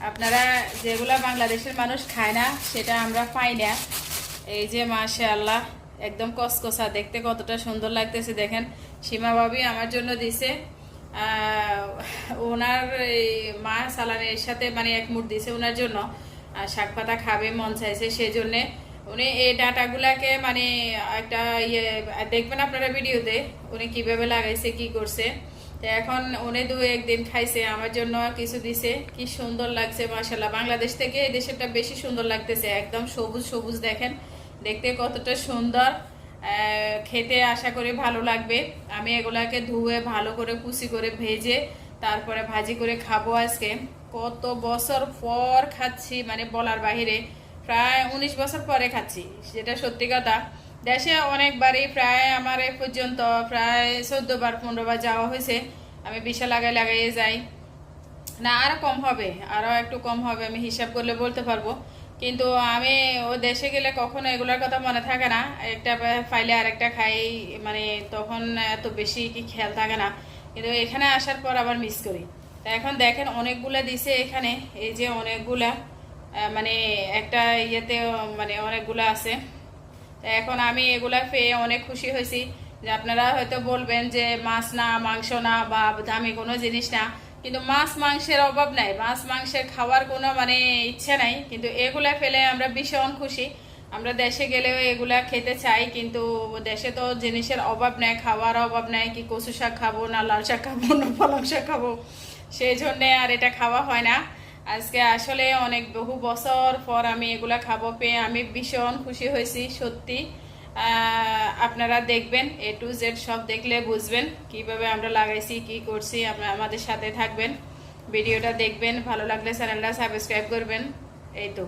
আপনারা যেগুলা বাংলাদেশের মানুষ খায় না সেটা আমরা পাই না। এই যে মাশাআল্লাহ একদম কসকসা, দেখতে কতটা সুন্দর লাগতেছে দেখেন। সীমা ভাবি আমার জন্য দিছে, ওনার মা সালানের সাথে মানে এক মুঠ দিছে ওনার জন্য। শাক পাতা খাবে মন চাইছে সেজন্যে উনি এই ডাটাগুলাকে মানে একটা ইয়ে দেখবেন আপনারা ভিডিওতে উনি কিভাবে লাগাইছে কি করছে। তো এখন উনি একদিন খাইছে, আমার জন্য কিছু দিছে, কি সুন্দর লাগছে মাশাআল্লাহ। বাংলাদেশ থেকে এই দেশেরটা বেশি সুন্দর লাগতেছে, একদম সবুজ সবুজ দেখেন, দেখতে কতটা সুন্দর, খেতে আশা করি ভালো লাগবে। আমি এগুলাকে ধুয়ে ভালো করে কুচি করে ভেজে তারপরে ভাজি করে খাবো আজকে। কত বছর পর খাচ্ছি মানে বলার বাহিরে, প্রায় 19 বছর পরে খাচ্ছি, যেটা সত্যি কথা। দেশে অনেকবারই প্রায় আমার এ পর্যন্ত প্রায় 14 বার 15 বার যাওয়া হয়েছে। আমি বিশা লাগাইয়ে যাই না, আরো কম হবে, আরো একটু কম হবে, আমি হিসাব করলে বলতে পারবো। কিন্তু আমি ও দেশে গেলে কখনো এগুলোর কথা মনে থাকে না, একটা ফাইলে আরেকটা খাই, মানে তখন এত বেশি কি খেয়াল থাকে না। কিন্তু এখানে আসার পর আবার মিস করি। তা এখন দেখেন অনেকগুলা দিছে এখানে, এই যে অনেকগুলা মানে একটা ইয়েতে মানে অনেকগুলা আছে। তা এখন আমি এগুলা পেয়ে অনেক খুশি হয়েছি। যে আপনারা হয়তো বলবেন যে মাছ না, মাংস না, বা দামি কোনো জিনিস না, কিন্তু মাছ মাংসের অভাব নাই, মাছ মাংসের খাওয়ার কোনো মানে ইচ্ছে নাই, কিন্তু এগুলা ফেলে আমরা ভীষণ খুশি। আমরা দেশে গেলেও এগুলা খেতে চাই, কিন্তু দেশে তো জিনিসের অভাব নেই, খাওয়ার অভাব নেই, কি কচু শাক খাবো না লাল শাক খাবো না পালং শাক খাবো, সেই জন্যে আর এটা খাওয়া হয় না। আজকে আসলে অনেক বহু বছর পর আমি এগুলা খাবো পেয়ে আমি ভীষণ খুশি হয়েছি সত্যি। আপনারা দেখবেন A to Z সব দেখলে বুঝবেন কিভাবে আমরা লাগাইছি কি করছি। আপনারা আমাদের সাথে থাকবেন, ভিডিওটা দেখবেন, ভালো লাগলে চ্যানেলটা সাবস্ক্রাইব করবেন। এই তো।